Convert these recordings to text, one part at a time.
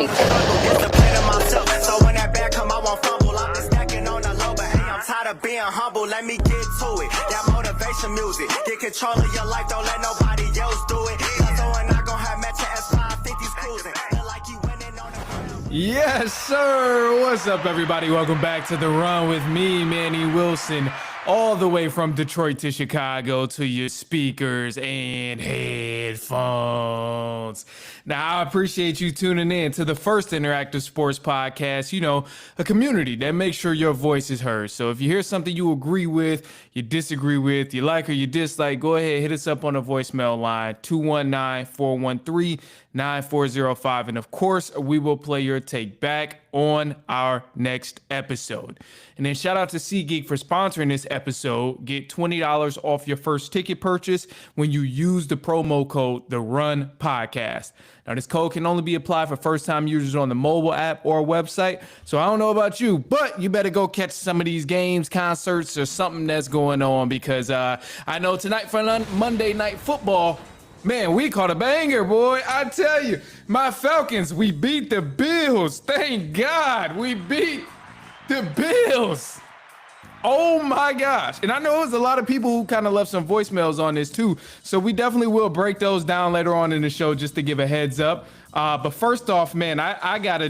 2022. So when that back come, I won't fumble. I'm just stacking on the low, but hey, I'm tired of being humble. Let me get to it. That motivation music. Get control of your life, don't let nobody else do it. So we're not gonna have matching S550s cruising. Feel like you winning on the ground. Yes, sir. What's up, everybody? Welcome back to The Run with me, Manny Wilson, all the way from Detroit to Chicago to your speakers and headphones. Now, I appreciate you tuning in to the first interactive sports podcast, a community that makes sure your voice is heard. So if you hear something you agree with, you disagree with, you like or you dislike, go ahead, hit us up on the voicemail line, 219-413-9405. And of course, we will play your take back on our next episode. And then shout out to SeatGeek for sponsoring this episode. Get $20 off your first ticket purchase when you use the promo code The Run Podcast. Now, this code can only be applied for first-time users on the mobile app or website. So I don't know about you, but you better go catch some of these games, concerts, or something that's going on because I know tonight for Monday Night Football, man, we caught a banger, boy. I tell you, my Falcons, we beat the Bills. Thank God we beat the Bills. Oh my gosh. And I know there's a lot of people who kind of left some voicemails on this too. So we definitely will break those down later on in the show just to give a heads up. But first off, man, I gotta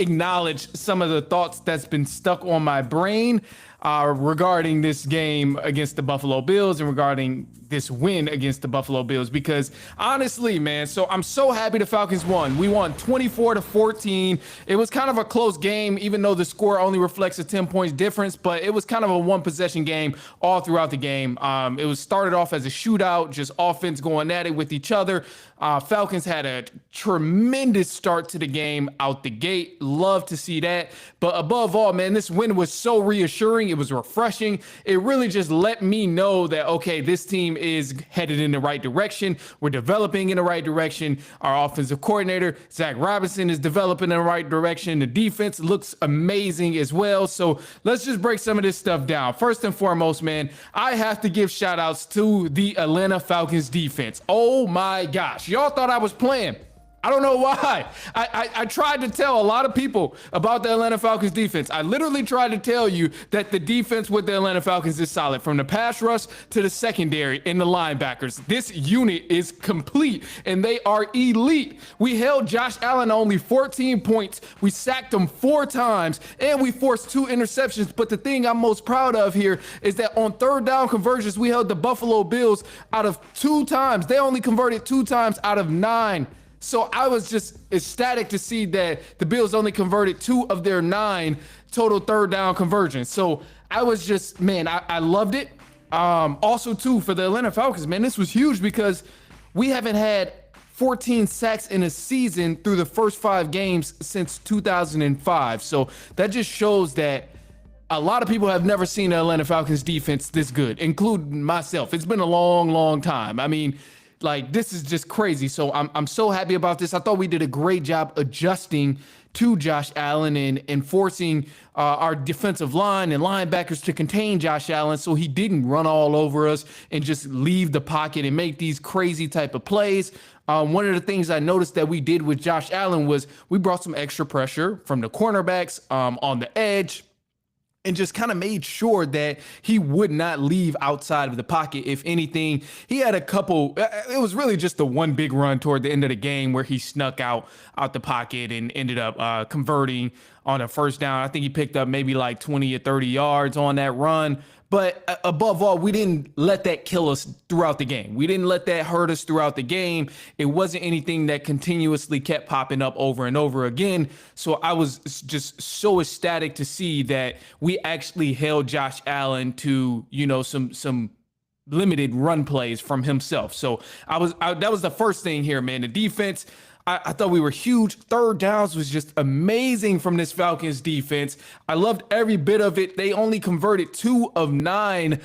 acknowledge some of the thoughts that's been stuck on my brain regarding this game against the Buffalo Bills and regarding this win against the Buffalo Bills, because honestly, man, so I'm so happy the Falcons won. We won 24-14. It was kind of a close game, even though the score only reflects a 10 points difference, but it was kind of a one possession game all throughout the game. It was started off as a shootout, just offense going at it with each other. Falcons had a tremendous start to the game out the gate. Love to see that. But above all, man, this win was so reassuring. It was refreshing. It really just let me know that, okay, this team is headed in the right direction. We're developing in the right direction. Our offensive coordinator, Zach Robinson, is developing in the right direction. The defense looks amazing as well. So let's just break some of this stuff down. First and foremost, man, I have to give shout outs to the Atlanta Falcons defense. Oh my gosh. Y'all thought I was playing. I don't know why. I tried to tell a lot of people about the Atlanta Falcons defense. I literally tried to tell you that the defense with the Atlanta Falcons is solid, from the pass rush to the secondary and the linebackers. This unit is complete and they are elite. We held Josh Allen to only 14 points. We sacked him 4 times and we forced 2 interceptions. But the thing I'm most proud of here is that on third down conversions, we held the Buffalo Bills out of 2 times. They only converted 2 times out of 9. So I was just ecstatic to see that the Bills only converted 2 of their 9 total third down conversions. So I was just, man, I loved it. Also, too, for the Atlanta Falcons, man, this was huge because we haven't had 14 sacks in a season through the first 5 games since 2005. So that just shows that a lot of people have never seen the Atlanta Falcons defense this good, including myself. It's been a long, long time. I mean, like, this is just crazy. So I'm so happy about this. I thought we did a great job adjusting to Josh Allen and forcing our defensive line and linebackers to contain Josh Allen so he didn't run all over us and just leave the pocket and make these crazy type of plays. One of the things I noticed that we did with Josh Allen was we brought some extra pressure from the cornerbacks on the edge, and just kind of made sure that he would not leave outside of the pocket. If anything, he had a couple, it was really just the one big run toward the end of the game where he snuck out the pocket and ended up converting on a first down. I think he picked up maybe like 20 or 30 yards on that run. But above all, we didn't let that kill us throughout the game. We didn't let that hurt us throughout the game. It wasn't anything that continuously kept popping up over and over again. So I was just so ecstatic to see that we actually held Josh Allen to, some limited run plays from himself. So that was the first thing here, man. The defense, I thought we were huge. Third downs was just amazing from this Falcons defense. I loved every bit of it. They only converted 2 of 9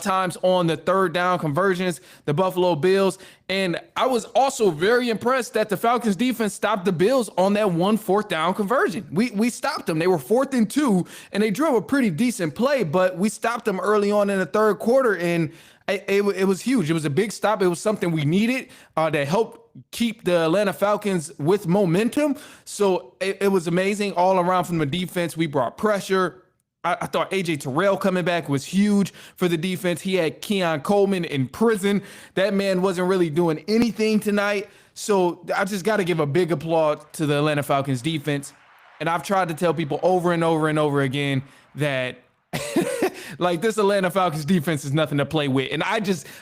times on the third down conversions, the Buffalo Bills. And I was also very impressed that the Falcons defense stopped the Bills on that 1 4th down conversion. We stopped them. They were 4th and 2, and they drove a pretty decent play, but we stopped them early on in the third quarter, and it was huge. It was a big stop. It was something we needed that helped keep the Atlanta Falcons with momentum. So it was amazing all around from the defense. We brought pressure. I thought AJ Terrell coming back was huge for the defense. He had Keon Coleman in prison. That man wasn't really doing anything tonight. So I just got to give a big applause to the Atlanta Falcons defense. And I've tried to tell people over and over and over again that like this Atlanta Falcons defense is nothing to play with. And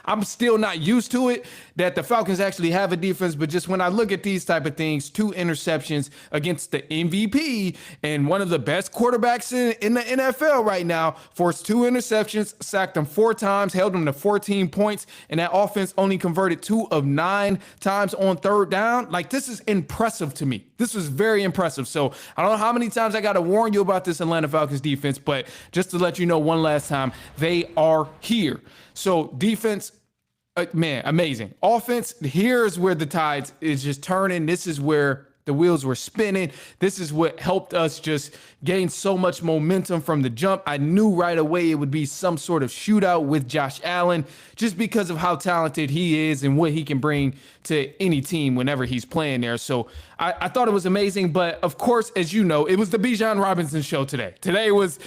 I'm still not used to it that the Falcons actually have a defense. But just when I look at these type of things, 2 interceptions against the MVP and one of the best quarterbacks in the NFL right now, forced 2 interceptions, sacked them 4 times, held them to 14 points. And that offense only converted 2 of 9 times on 3rd down. Like, this is impressive to me. This was very impressive. So I don't know how many times I got to warn you about this Atlanta Falcons defense, but just to let you know one last time, they are here. So defense, man, amazing. Offense, here's where the tides is just turning. This is where the wheels were spinning. This is what helped us just gain so much momentum from the jump. I knew right away it would be some sort of shootout with Josh Allen just because of how talented he is and what he can bring to any team whenever he's playing there. So I thought it was amazing. But of course, as you know, it was the Bijan Robinson show today. Today was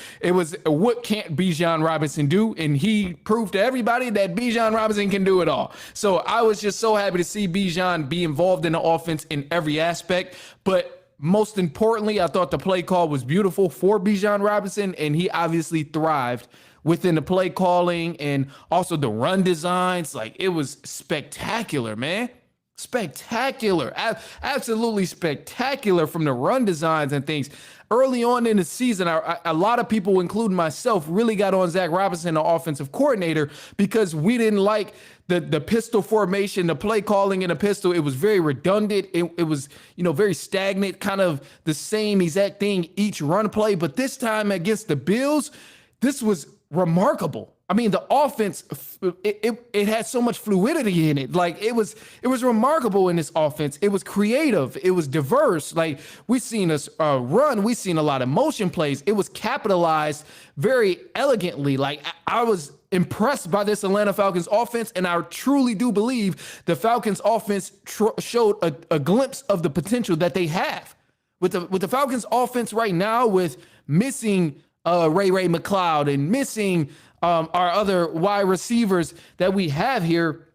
what can't Bijan Robinson do? And he proved to everybody that Bijan Robinson can do it all. So I was just so happy to see Bijan be involved in the offense in every aspect. But most importantly, I thought the play call was beautiful for Bijan Robinson, and he obviously thrived within the play calling and also the run designs. Like, it was spectacular, man. Spectacular. Absolutely spectacular from the run designs and things. Early on in the season, a lot of people, including myself, really got on Zach Robinson, the offensive coordinator, because we didn't like the pistol formation, the play calling in a pistol. It was very redundant. It was, very stagnant, kind of the same exact thing each run play. But this time against the Bills, this was remarkable. I mean, the offense, it had so much fluidity in it. Like, it was remarkable in this offense. It was creative. It was diverse. Like, we've seen us run. We've seen a lot of motion plays. It was capitalized very elegantly. Like, I was impressed by this Atlanta Falcons offense, and I truly do believe the Falcons offense showed a glimpse of the potential that they have. With the Falcons offense right now, with missing Ray McCloud and missing our other wide receivers that we have here,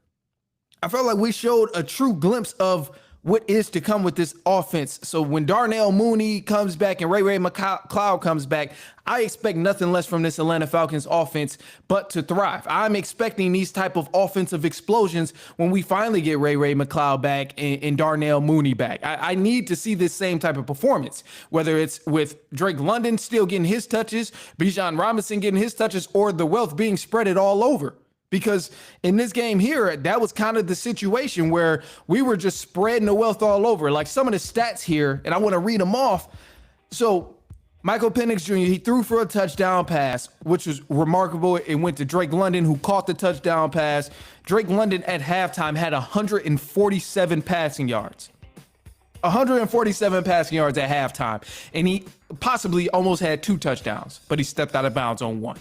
I felt like we showed a true glimpse of what is to come with this offense. So when Darnell Mooney comes back and Ray McCloud comes back, I expect nothing less from this Atlanta Falcons offense but to thrive. I'm expecting these type of offensive explosions when we finally get Ray McCloud back and Darnell Mooney back. I need to see this same type of performance, whether it's with Drake London still getting his touches, Bijan Robinson getting his touches, or the wealth being spread all over. Because in this game here, that was kind of the situation where we were just spreading the wealth all over. Like, some of the stats here, and I want to read them off. So Michael Penix Jr., he threw for a touchdown pass, which was remarkable. It went to Drake London, who caught the touchdown pass. Drake London at halftime had 147 passing yards. 147 passing yards at halftime. And he possibly almost had 2 touchdowns, but he stepped out of bounds on 1.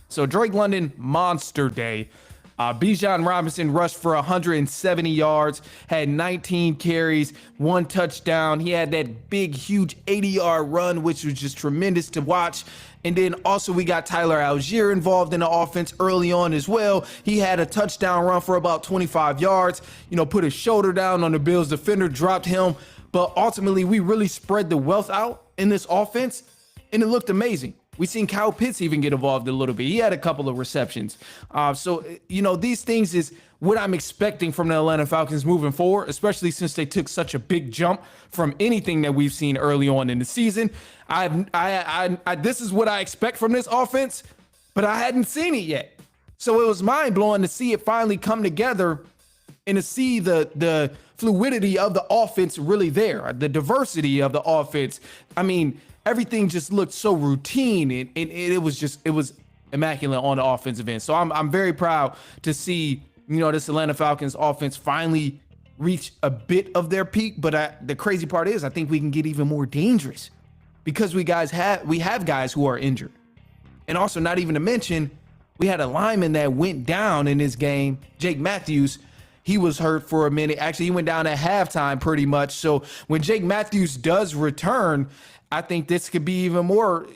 So Drake London, monster day. Bijan Robinson rushed for 170 yards, had 19 carries, 1 touchdown. He had that big, huge 80-yard run, which was just tremendous to watch. And then also we got Tyler Algier involved in the offense early on as well. He had a touchdown run for about 25 yards, put his shoulder down on the Bills defender, dropped him. But ultimately, we really spread the wealth out in this offense, and it looked amazing. We seen Kyle Pitts even get involved a little bit. He had a couple of receptions. So these things is what I'm expecting from the Atlanta Falcons moving forward, especially since they took such a big jump from anything that we've seen early on in the season. This is what I expect from this offense, but I hadn't seen it yet. So it was mind blowing to see it finally come together and to see the fluidity of the offense really there, the diversity of the offense. I mean, everything just looked so routine, and it was immaculate on the offensive end. So I'm very proud to see, this Atlanta Falcons offense finally reach a bit of their peak. But the crazy part is, I think we can get even more dangerous because we have guys who are injured. And also, not even to mention, we had a lineman that went down in this game, Jake Matthews. He was hurt for a minute. Actually, he went down at halftime pretty much. So when Jake Matthews does return, I think this could be even more,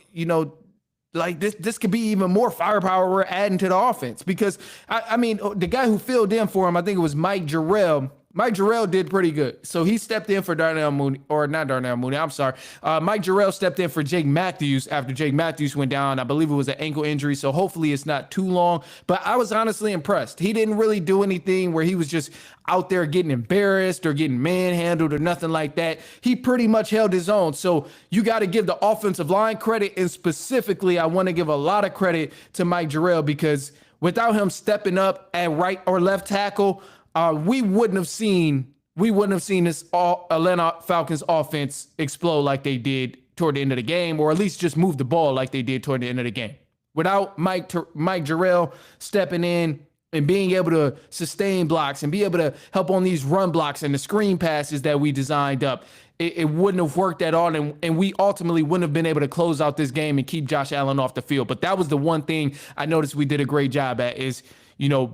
like this could be even more firepower we're adding to the offense, because I mean, the guy who filled in for him, I think it was Mike Jarrell. Mike Jarrell did pretty good. So he stepped in for Darnell Mooney, or not Darnell Mooney, I'm sorry. Mike Jarrell stepped in for Jake Matthews after Jake Matthews went down. I believe it was an ankle injury, so hopefully it's not too long. But I was honestly impressed. He didn't really do anything where he was just out there getting embarrassed or getting manhandled or nothing like that. He pretty much held his own. So you got to give the offensive line credit, and specifically, I want to give a lot of credit to Mike Jarrell, because without him stepping up at right or left tackle, we wouldn't have seen this Atlanta Falcons offense explode like they did toward the end of the game, or at least just move the ball like they did toward the end of the game. Without Mike Jarrell stepping in and being able to sustain blocks and be able to help on these run blocks and the screen passes that we designed up, it wouldn't have worked at all, and we ultimately wouldn't have been able to close out this game and keep Josh Allen off the field. But that was the one thing I noticed we did a great job at, is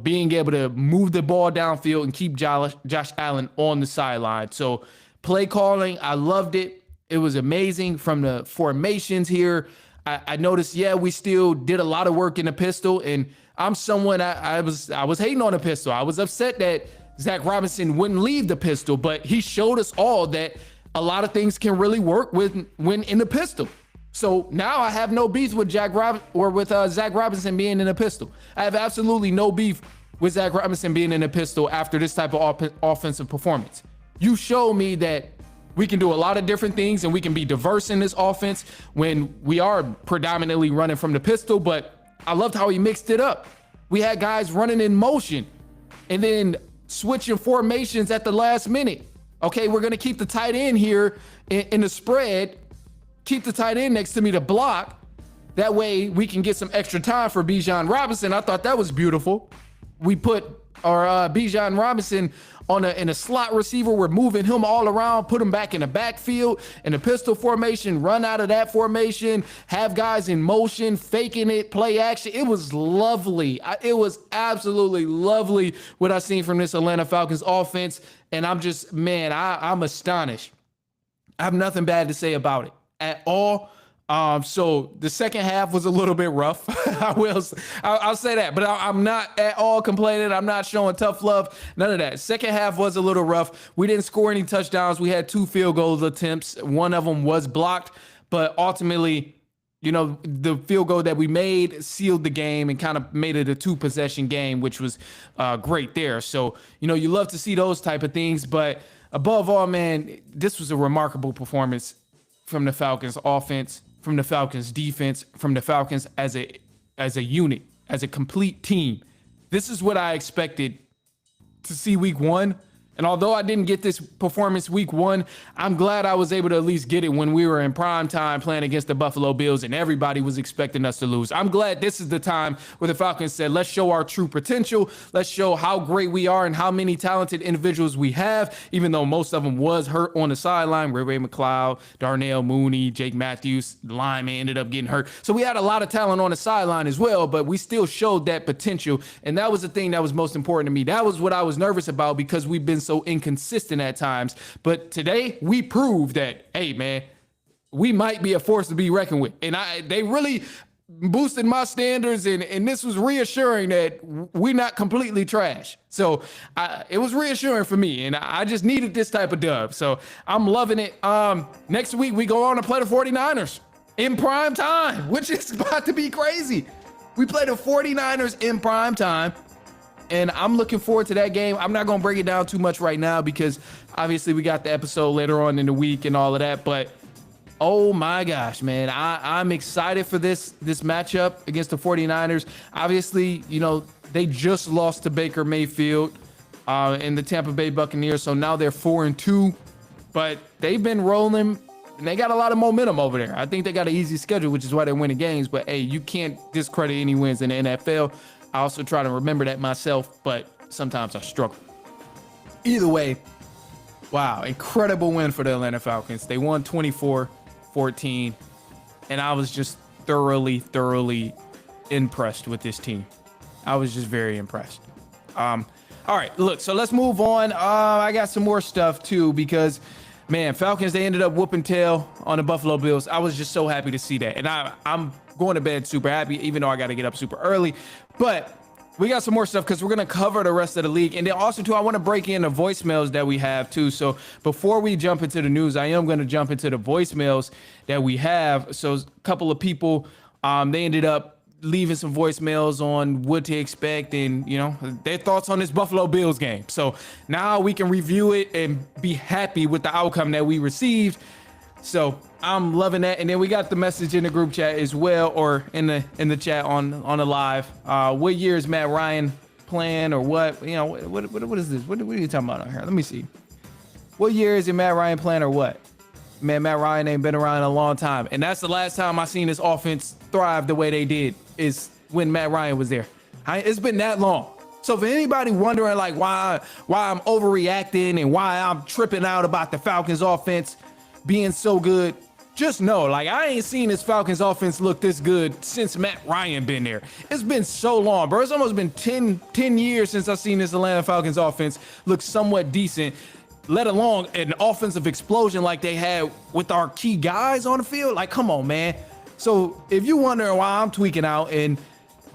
being able to move the ball downfield and keep Josh Allen on the sideline. So play calling, I loved it. It was amazing. From the formations here, I noticed, we still did a lot of work in the pistol, and I'm someone, I was hating on the pistol. I was upset that Zach Robinson wouldn't leave the pistol, but he showed us all that a lot of things can really work when in the pistol. So now I have no beef with Zach Robinson being in a pistol. I have absolutely no beef with Zach Robinson being in a pistol after this type of offensive performance. You show me that we can do a lot of different things, and we can be diverse in this offense when we are predominantly running from the pistol, but I loved how he mixed it up. We had guys running in motion and then switching formations at the last minute. Okay, we're going to keep the tight end here in the spread, keep the tight end next to me to block. That way we can get some extra time for Bijan Robinson. I thought that was beautiful. We put our Bijan Robinson in a slot receiver. We're moving him all around, put him back in the backfield in a pistol formation, run out of that formation, have guys in motion, faking it, play action. It was lovely. It was absolutely lovely what I seen from this Atlanta Falcons offense. And I'm just, man, I'm astonished. I have nothing bad to say about it at all. So the second half was a little bit rough. I'll say that, but I'm not at all complaining. I'm not showing tough love. None of that. Second half was a little rough. We didn't score any touchdowns. We had 2 field goal attempts. One of them was blocked, but ultimately, the field goal that we made sealed the game and kind of made it a 2-possession game, which was great there. So, you love to see those type of things, but above all, man, this was a remarkable performance from the Falcons offense, from the Falcons defense, from the Falcons as a unit, as a complete team. This is what I expected to see week 1. And although I didn't get this performance week 1, I'm glad I was able to at least get it when we were in prime time playing against the Buffalo Bills and everybody was expecting us to lose. I'm glad this is the time where the Falcons said, let's show our true potential. Let's show how great we are and how many talented individuals we have, even though most of them was hurt on the sideline. Ray McLeod, Darnell Mooney, Jake Matthews, the lineman ended up getting hurt. So we had a lot of talent on the sideline as well, but we still showed that potential. And that was the thing that was most important to me. That was what I was nervous about, because we've been so inconsistent at times. But today we proved that, hey man, we might be a force to be reckoned with. And they really boosted my standards, and this was reassuring that we're not completely trash. So it was reassuring for me, and I just needed this type of dub. So I'm loving it. Next week we go on to play the 49ers in prime time, which is about to be crazy. We play the 49ers in prime time, and I'm looking forward to that game. I'm not going to break it down too much right now, because obviously we got the episode later on in the week and all of that, but oh my gosh, man, I'm excited for this matchup against the 49ers. Obviously, they just lost to Baker Mayfield in the Tampa Bay Buccaneers, so now they're 4-2, but they've been rolling, and they got a lot of momentum over there. I think they got an easy schedule, which is why they're winning games, but hey, you can't discredit any wins in the NFL. I also try to remember that myself, but sometimes I struggle. Either way, wow, incredible win for the Atlanta Falcons. They won 24-14, and I was just thoroughly impressed with this team. I was just very impressed. All right, look, so let's move on. I got some more stuff too because, man, Falcons, they ended up whooping tail on the Buffalo Bills. I was just so happy to see that. And I'm going to bed super happy, even though I got to get up super early. But we got some more stuff because we're going to cover the rest of the league. And then also, too, I want to break in the voicemails that we have, too. So before we jump into the news, I am going to jump into the voicemails that we have. So a couple of people, they ended up leaving some voicemails on what to expect and, you know, their thoughts on this Buffalo Bills game. So now we can review it and be happy with the outcome that we received. So I'm loving that. And then we got the message in the group chat as well, or in the chat on the live. What year is Matt Ryan playing, or what? You know, what is this? What are you talking about on here? Let me see. What year is it Matt Ryan playing, or what? Man, Matt Ryan ain't been around in a long time. And that's the last time I seen this offense thrive the way they did, is when Matt Ryan was there. It's been that long. So for anybody wondering like why I'm overreacting and why I'm tripping out about the Falcons offense being so good, just know, like, I ain't seen this Falcons offense look this good since Matt Ryan been there. It's been so long, bro. It's almost been 10 years since I've seen this Atlanta Falcons offense look somewhat decent, let alone an offensive explosion like they had with our key guys on the field. Like, come on, man. So if you wonder why I'm tweaking out and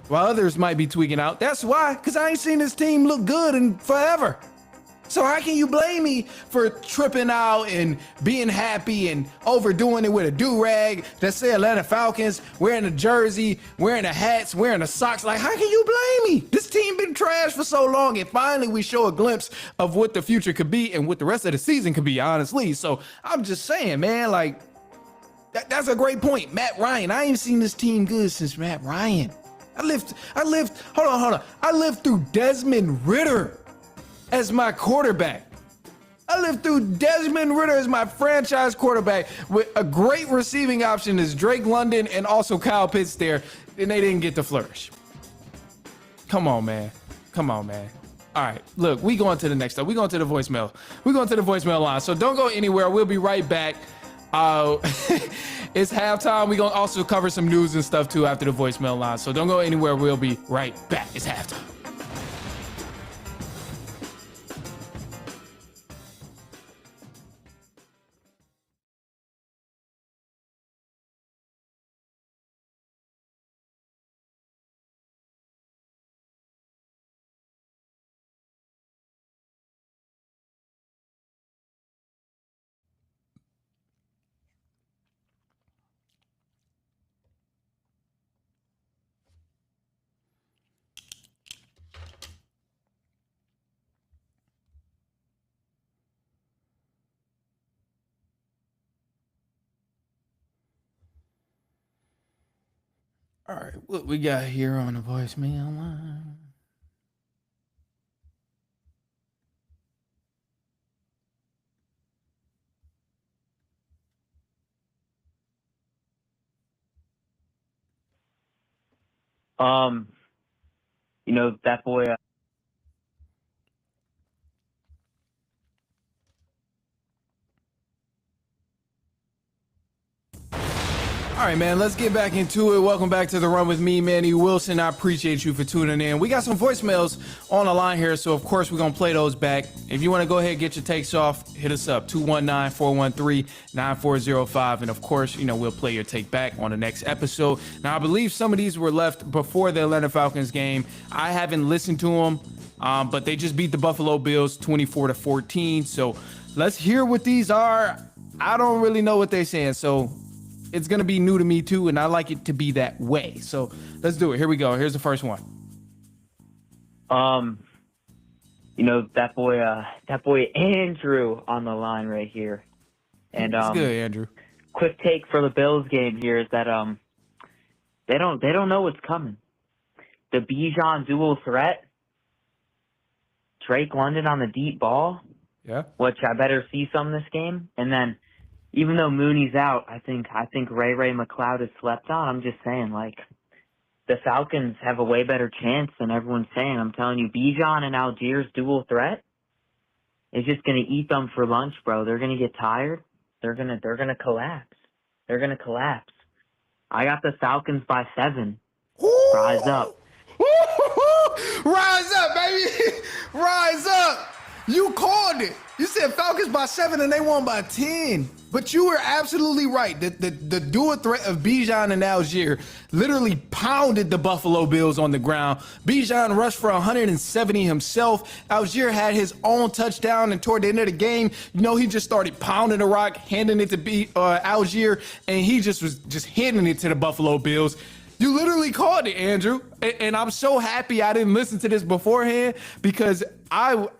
while others might be tweaking out, that's why, because I ain't seen this team look good in forever. So how can you blame me for tripping out and being happy and overdoing it with a do-rag that say Atlanta Falcons, wearing a jersey, wearing the hats, wearing the socks? Like, how can you blame me? This team been trash for so long, and finally we show a glimpse of what the future could be and what the rest of the season could be, honestly. So I'm just saying, man, like, that's a great point. Matt Ryan, I ain't seen this team good since Matt Ryan. Hold on. I lived through Desmond Ridder as my quarterback. I lived through Desmond Ridder as my franchise quarterback with a great receiving option as Drake London and also Kyle Pitts there, and they didn't get to flourish. Come on, man. All right, look, we going to the next stuff. We going to the voicemail. We going to the voicemail line. So don't go anywhere. We'll be right back. It's halftime. We're going to also cover some news and stuff too after the voicemail line. So don't go anywhere. We'll be right back. It's halftime. All right, what we got here on the voicemail line? You know, that boy. All right, man, let's get back into it. Welcome back to The Run with me, Manny Wilson. I appreciate you for tuning in. We got some voicemails on the line here, so of course we're going to play those back. If you want to go ahead and get your takes off, hit us up, 219-413-9405. And of course, you know, we'll play your take back on the next episode. Now, I believe some of these were left before the Atlanta Falcons game. I haven't listened to them, but they just beat the Buffalo Bills 24-14. So let's hear what these are. I don't really know what they're saying, so it's going to be new to me too, and I like it to be that way. So let's do it. Here we go. Here's the first one. You know, that boy Andrew on the line right here. And It's good, Andrew. quick take for the Bills game here is that they don't know what's coming. The Bijan dual threat, Drake London on the deep ball, Yeah. which I better see some this game. And then even though Mooney's out, I think Ray McLeod is slept on. I'm just saying, like, the Falcons have a way better chance than everyone's saying. I'm telling you, Bijan and Algiers dual threat is just gonna eat them for lunch, bro. They're gonna get tired. They're gonna collapse. They're gonna collapse. I got the Falcons by 7. Rise up. Rise up, baby. Rise up. You called it. You said Falcons by 7 and they won by 10. But you were absolutely right. The dual threat of Bijan and Algier literally pounded the Buffalo Bills on the ground. Bijan rushed for 170 himself. Algier had his own touchdown, and toward the end of the game, he just started pounding the rock, handing it to Algier, and he just was just handing it to the Buffalo Bills. You literally called it, Andrew. And I'm so happy I didn't listen to this beforehand, because I would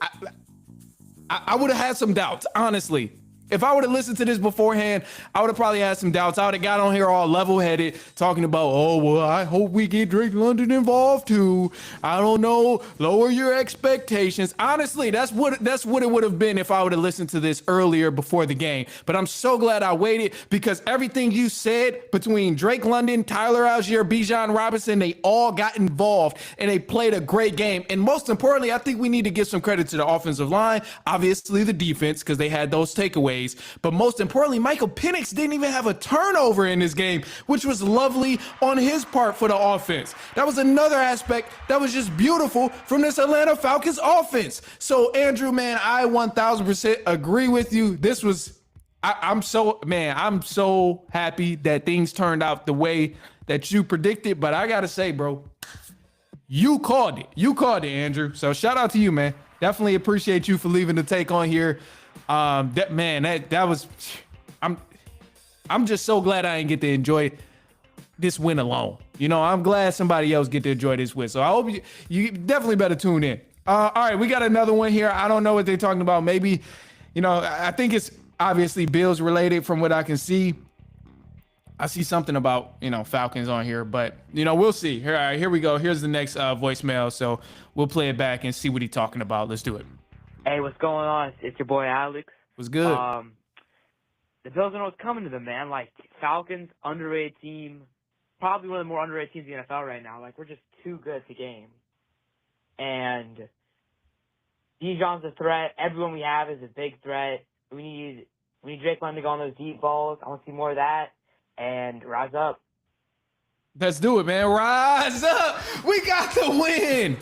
have had some doubts, honestly. If I would have listened to this beforehand, I would have probably had some doubts. I would have got on here all level-headed, talking about, I hope we get Drake London involved too. I don't know, lower your expectations. Honestly, that's what it would have been if I would have listened to this earlier before the game. But I'm so glad I waited, because everything you said between Drake London, Tyler Algier, Bijan Robinson, they all got involved and they played a great game. And most importantly, I think we need to give some credit to the offensive line, obviously the defense, because they had those takeaways. But most importantly, Michael Penix didn't even have a turnover in this game, which was lovely on his part for the offense. That was another aspect that was just beautiful from this Atlanta Falcons offense. So, Andrew, man, I 1000% agree with you. This was, I'm so happy that things turned out the way that you predicted. But I got to say, bro, you called it. You called it, Andrew. So shout out to you, man. Definitely appreciate you for leaving the take on here. I'm just so glad I didn't get to enjoy this win alone. I'm glad somebody else get to enjoy this win. So I hope you definitely better tune in. All right, we got another one here. I don't know what they're talking about. Maybe, I think it's obviously Bills related from what I can see. I see something about, Falcons on here, but, we'll see. All right, here we go. Here's the next voicemail. So we'll play it back and see what he's talking about. Let's do it. Hey, what's going on? It's your boy Alex. What's good? The Bills know what's coming to them, man. Like, Falcons, underrated team, probably one of the more underrated teams in the NFL right now. Like, we're just too good at the game. And Bijan's a threat. Everyone we have is a big threat. We need Drake London to go on those deep balls. I want to see more of that. And rise up. Let's do it, man. Rise up. We got the win.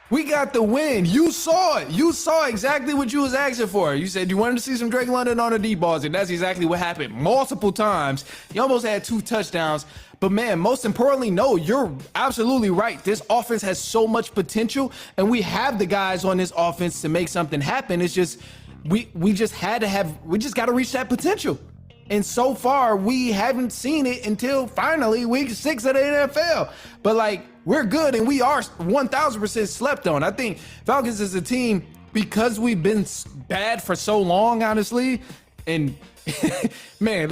We got the win. You saw it. You saw exactly what you was asking for. You said you wanted to see some Drake London on the deep balls, and that's exactly what happened multiple times. You almost had 2 touchdowns. But, man, most importantly, no, you're absolutely right. This offense has so much potential, and we have the guys on this offense to make something happen. It's just we just got to reach that potential. And so far, we haven't seen it until finally week 6 of the NFL. But, we're good, and we are 1,000% slept on. I think Falcons is a team, because we've been bad for so long, honestly, and man,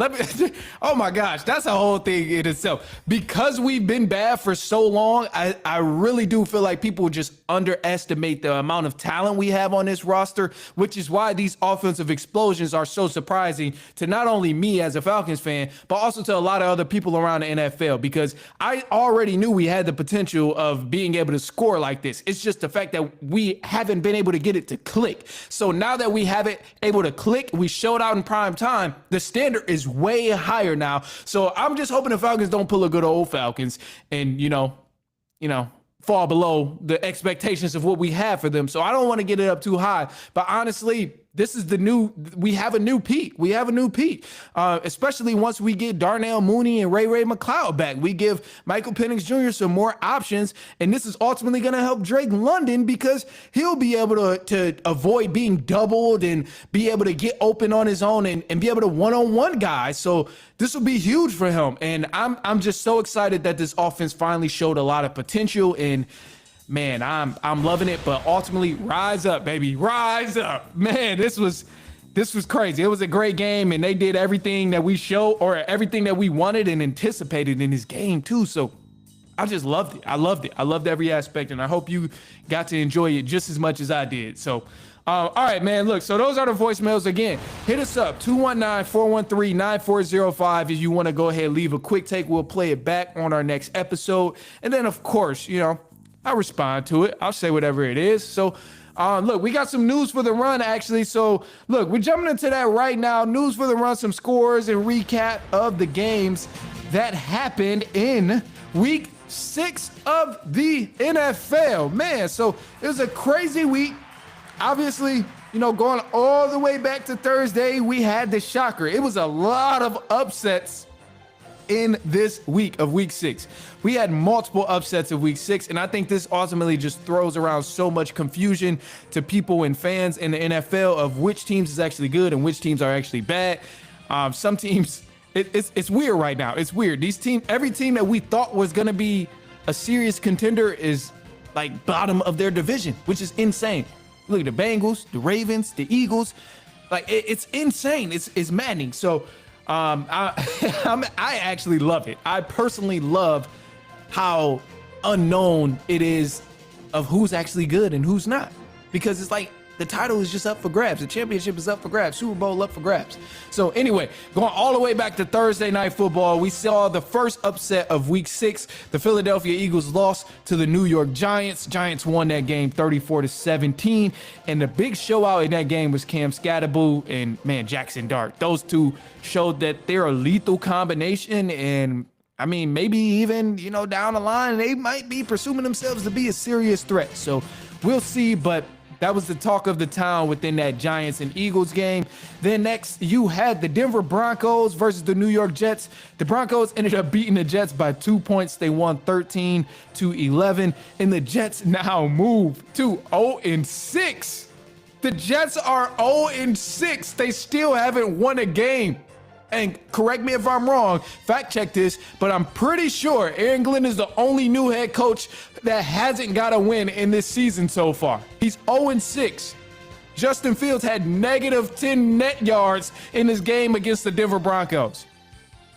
oh my gosh, that's a whole thing in itself. Because we've been bad for so long, I really do feel like people just underestimate the amount of talent we have on this roster, which is why these offensive explosions are so surprising to not only me as a Falcons fan, but also to a lot of other people around the NFL, because I already knew we had the potential of being able to score like this. It's just the fact that we haven't been able to get it to click. So now that we have it able to click, we showed out in prime time, the standard is way higher now. So I'm just hoping the Falcons don't pull a good old Falcons and, fall below the expectations of what we have for them. So I don't want to get it up too high. But honestly, we have a new peak. We have a new peak, especially once we get Darnell Mooney and Ray McCloud back. We give Michael Penix Jr. some more options, and this is ultimately going to help Drake London, because he'll be able to avoid being doubled and be able to get open on his own and be able to one-on-one guys. So this will be huge for him, and I'm just so excited that this offense finally showed a lot of potential. And man, I'm loving it, but ultimately, rise up, baby, rise up, man. This was crazy. It was a great game, and they did everything that we everything that we wanted and anticipated in this game too. So I just loved it. I loved every aspect, and I hope you got to enjoy it just as much as I did. So, all right, man. Look, so those are the voicemails. Again, hit us up 219-413-9405 if you want to go ahead and leave a quick take. We'll play it back on our next episode, and then of course, I'll respond to it. I'll say whatever it is. So, look, we got some news for the run, actually. So, look, we're jumping into that right now. News for the run, some scores and recap of the games that happened in week 6 of the NFL. Man, so it was a crazy week. Obviously, going all the way back to Thursday, we had the shocker. It was a lot of upsets in this week of week 6. We had multiple upsets of week 6, and I think this ultimately just throws around so much confusion to people and fans in the NFL of which teams is actually good and which teams are actually bad. Some teams, it's weird right now. It's weird. Every team that we thought was going to be a serious contender is like bottom of their division, which is insane. Look at the Bengals, the Ravens, the Eagles. Like it's insane. It's maddening. So I actually love it. I personally love how unknown it is of who's actually good and who's not, because it's like the title is just up for grabs. The championship is up for grabs. Super Bowl up for grabs. So anyway, going all the way back to Thursday Night Football, we saw the first upset of week 6. The Philadelphia Eagles lost to the New York Giants. Giants won that game 34-17. And the big show out in that game was Cam Scatterboo and Jackson Dart. Those two showed that they're a lethal combination, and I mean, maybe even, down the line, they might be pursuing themselves to be a serious threat. So we'll see, but that was the talk of the town within that Giants and Eagles game. Then next, you had the Denver Broncos versus the New York Jets. The Broncos ended up beating the Jets by 2 points. They won 13-11, and the Jets now move to 0-6. The Jets are 0-6. They still haven't won a game. And correct me if I'm wrong, fact check this, but I'm pretty sure Aaron Glenn is the only new head coach that hasn't got a win in this season so far. He's 0-6. Justin Fields had -10 net yards in this game against the Denver Broncos.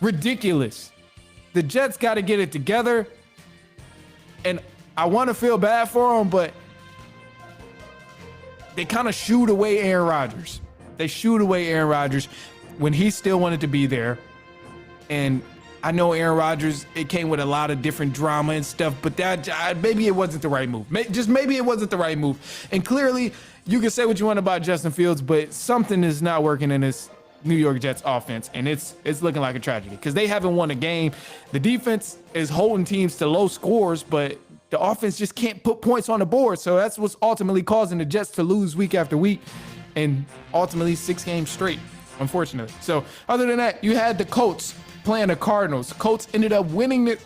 Ridiculous. The Jets got to get it together. And I want to feel bad for them, but they kind of shooed away Aaron Rodgers. They shooed away Aaron Rodgers when he still wanted to be there. And I know Aaron Rodgers, it came with a lot of different drama and stuff, but maybe it wasn't the right move. Maybe it wasn't the right move. And clearly, you can say what you want about Justin Fields, but something is not working in this New York Jets offense, and it's looking like a tragedy because they haven't won a game. The defense is holding teams to low scores, but the offense just can't put points on the board. So that's what's ultimately causing the Jets to lose week after week, and ultimately 6 games straight, unfortunately. So other than that, you had the Colts playing the Cardinals. Colts ended up winning this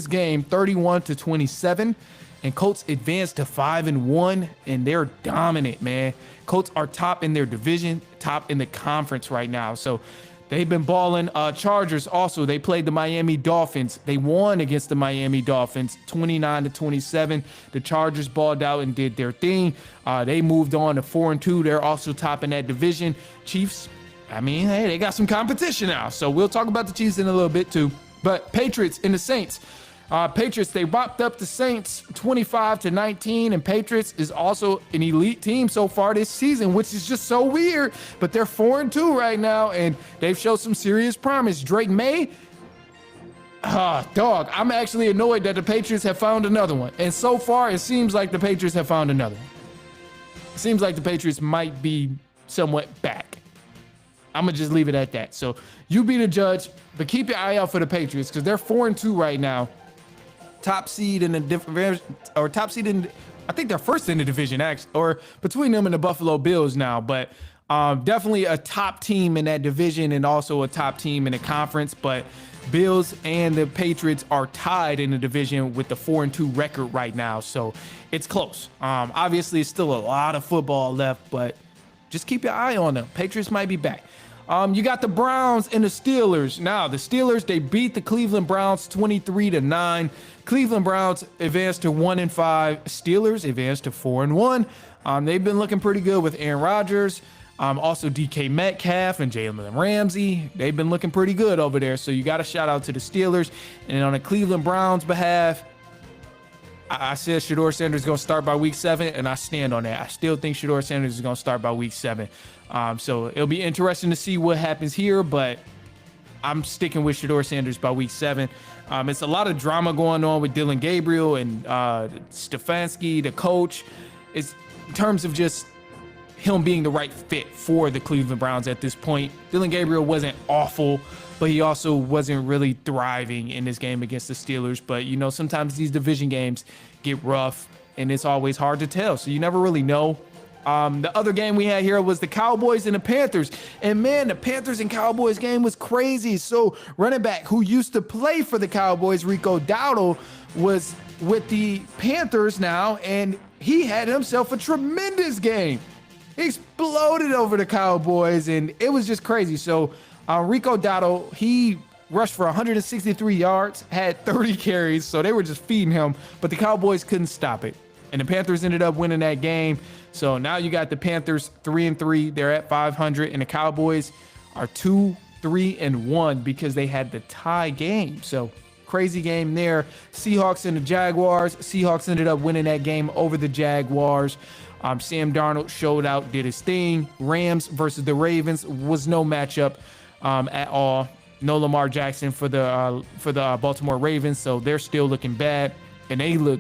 game 31-27, and Colts advanced to 5-1, and they're dominant, man. Colts are top in their division, top in the conference right now. So they've been balling. Chargers also, they played the Miami Dolphins. They won against the Miami Dolphins 29-27. The Chargers balled out and did their thing. They moved on to 4-2. They're also top in that division. Chiefs, I mean, hey, they got some competition now. So we'll talk about the Chiefs in a little bit too. But Patriots and the Saints. Patriots, they whopped up the Saints 25-19, and Patriots is also an elite team so far this season, which is just so weird. But they're 4-2 right now, and they've showed some serious promise. Drake May, dog, I'm actually annoyed that the Patriots have found another one. And so far, it seems like the Patriots have found another one. It seems like the Patriots might be somewhat back. I'm going to just leave it at that. So you be the judge, but keep your eye out for the Patriots because they're 4-2 right now. Top seed in the different, or top seed in, I think they're first in the division, actually, or between them and the Buffalo Bills now. But definitely a top team in that division and also a top team in the conference. But Bills and the Patriots are tied in the division with the 4-2 record right now. So it's close. Obviously, it's still a lot of football left, but just keep your eye on them. Patriots might be back. You got the Browns and the Steelers. Now, the Steelers, they beat the Cleveland Browns 23-9. Cleveland Browns advanced to 1-5. Steelers advanced to 4-1. They've been looking pretty good with Aaron Rodgers. Also DK Metcalf and Jalen Ramsey. They've been looking pretty good over there. So you got to shout out to the Steelers. And on the Cleveland Browns behalf, I said Shedeur Sanders is going to start by week 7, and I stand on that. I still think Shedeur Sanders is going to start by week 7. So it'll be interesting to see what happens here, but I'm sticking with Shedeur Sanders by week 7. It's a lot of drama going on with Dylan Gabriel and Stefanski, the coach. It's in terms of just him being the right fit for the Cleveland Browns at this point. Dylan Gabriel wasn't awful, but he also wasn't really thriving in this game against the Steelers. But, you know, sometimes these division games get rough, and it's always hard to tell. So you never really know. The other game we had here was the Cowboys and the Panthers. And, man, the Panthers and Cowboys game was crazy. So running back who used to play for the Cowboys, Rico Dowdle, was with the Panthers now, and he had himself a tremendous game. He exploded over the Cowboys, and it was just crazy. So Rico Dowdle, he rushed for 163 yards, had 30 carries, so they were just feeding him, but the Cowboys couldn't stop it. And the Panthers ended up winning that game. So now you got the Panthers 3-3. They're at 500, and the Cowboys are 2-3-1 because they had the tie game. So crazy game there. Seahawks and the Jaguars. Seahawks ended up winning that game over the Jaguars. Sam Darnold showed out, did his thing. Rams versus the Ravens was no matchup at all. No Lamar Jackson for the Baltimore Ravens, so they're still looking bad, and they look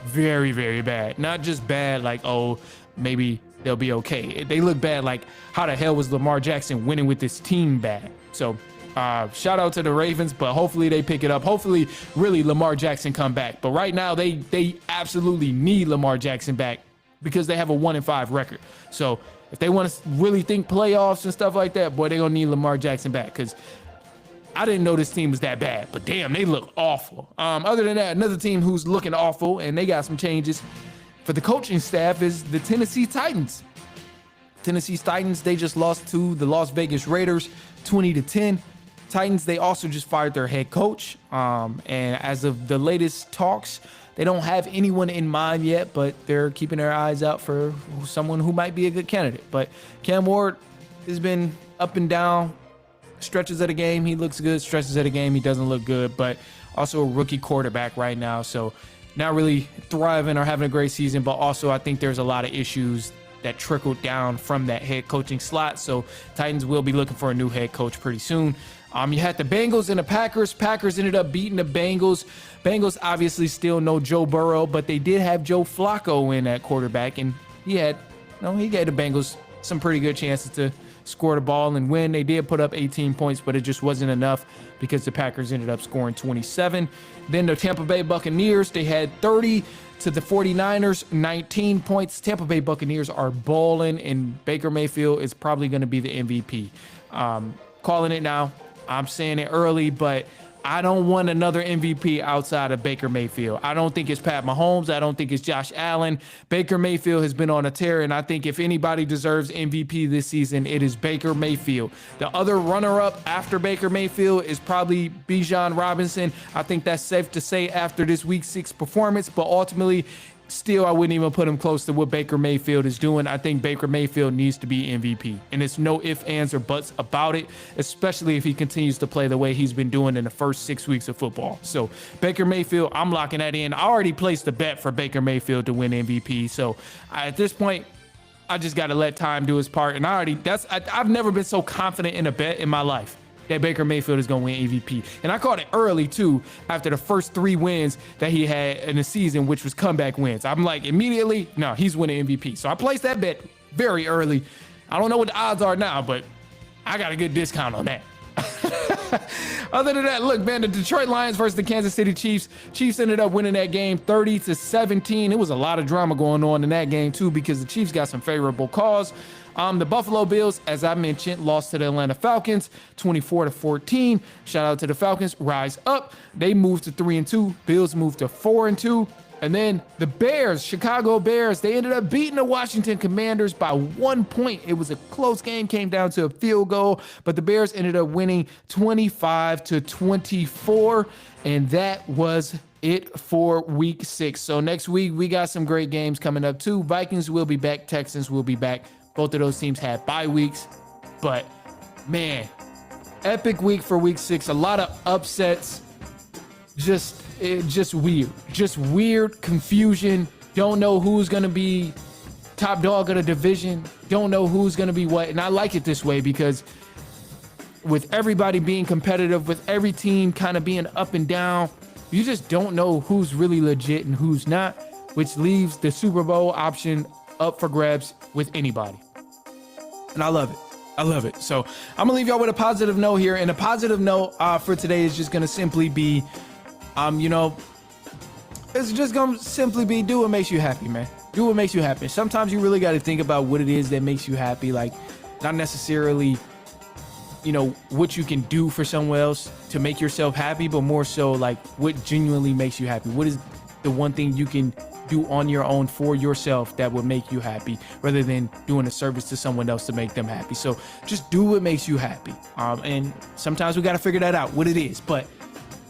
very, very bad. Not just bad like, oh, maybe they'll be okay. They look bad like, how the hell was Lamar Jackson winning with this team bad? So shout out to the Ravens, but hopefully they pick it up. Hopefully, really, Lamar Jackson come back. But right now, they absolutely need Lamar Jackson back because they have a 1-5 record. So if they want to really think playoffs and stuff like that, boy, they're going to need Lamar Jackson back, because I didn't know this team was that bad, but damn, they look awful. Other than that, another team who's looking awful, and they got some changes for the coaching staff, is the Tennessee Titans. Tennessee Titans, they just lost to the Las Vegas Raiders 20-10. Titans, they also just fired their head coach. And as of the latest talks, they don't have anyone in mind yet, but they're keeping their eyes out for someone who might be a good candidate. But Cam Ward has been up and down. Stretches of the game, he looks good. Stretches of the game, he doesn't look good. But also a rookie quarterback right now, so not really thriving or having a great season. But also, I think there's a lot of issues that trickled down from that head coaching slot. So Titans will be looking for a new head coach pretty soon. You had the Bengals and the Packers. Packers ended up beating the Bengals. Bengals obviously still no Joe Burrow, but they did have Joe Flacco in at quarterback, and he gave the Bengals some pretty good chances to score the ball and win. They did put up 18 points, but it just wasn't enough because the Packers ended up scoring 27. Then the Tampa Bay Buccaneers, they had 30 to the 49ers, 19 points. Tampa Bay Buccaneers are balling, and Baker Mayfield is probably going to be the MVP. Calling it now. I'm saying it early, but I don't want another MVP outside of Baker Mayfield. I don't think it's Pat Mahomes. I don't think it's Josh Allen. Baker Mayfield has been on a tear, and I think if anybody deserves MVP this season, it is Baker Mayfield. The other runner-up after Baker Mayfield is probably Bijan Robinson. I think that's safe to say after this Week 6 performance, but ultimately, still, I wouldn't even put him close to what Baker Mayfield is doing. I think Baker Mayfield needs to be MVP, and it's no ifs, ands, or buts about it, especially if he continues to play the way he's been doing in the first 6 weeks of football. So Baker Mayfield, I'm locking that in. I already placed a bet for Baker Mayfield to win MVP. So at this point, I just got to let time do his part. And I've never been so confident in a bet in my life that Baker Mayfield is going to win MVP. And I called it early, too, after the first 3 wins that he had in the season, which was comeback wins. I'm like, immediately, no, he's winning MVP. So I placed that bet very early. I don't know what the odds are now, but I got a good discount on that. Other than that, look, man, the Detroit Lions versus the Kansas City Chiefs. Chiefs ended up winning that game 30-17. It was a lot of drama going on in that game, too, because the Chiefs got some favorable calls. The Buffalo Bills, as I mentioned, lost to the Atlanta Falcons 24-14. Shout out to the Falcons. Rise up. They moved to 3-2. Bills moved to 4-2. And then the Bears, Chicago Bears, they ended up beating the Washington Commanders by 1 point. It was a close game, came down to a field goal, but the Bears ended up winning 25-24. And that was it for Week 6. So next week, we got some great games coming up too. Vikings will be back. Texans will be back. Both of those teams had bye weeks, but man, epic week for Week 6. A lot of upsets. Just weird confusion. Don't know who's going to be top dog of the division. Don't know who's going to be what. And I like it this way because with everybody being competitive, with every team kind of being up and down, you just don't know who's really legit and who's not, which leaves the Super Bowl option up for grabs with anybody. And I love it. I love it. So I'm gonna leave y'all with a positive note here. And a positive note for today is just gonna simply be, it's just gonna simply be do what makes you happy, man. Do what makes you happy. Sometimes you really got to think about what it is that makes you happy. Like, not necessarily, what you can do for someone else to make yourself happy, but more so like what genuinely makes you happy. What is the one thing you can do on your own for yourself that would make you happy, rather than doing a service to someone else to make them happy. So just do what makes you happy. And sometimes we got to figure that out, what it is. But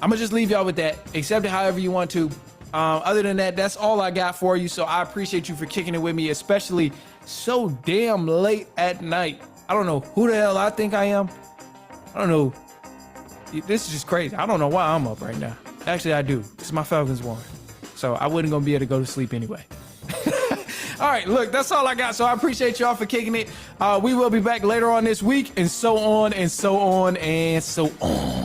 I'm gonna just leave y'all with that. Accept it however you want to. Other than that, that's all I got for you. So I appreciate you for kicking it with me, especially so damn late at night. I don't know who the hell I think I am. I don't know. This is just crazy. I don't know why I'm up right now. Actually, I do. It's my Falcons won. So I wasn't going to be able to go to sleep anyway. All right, look, that's all I got. So I appreciate y'all for kicking it. We will be back later on this week, and so on and so on and so on.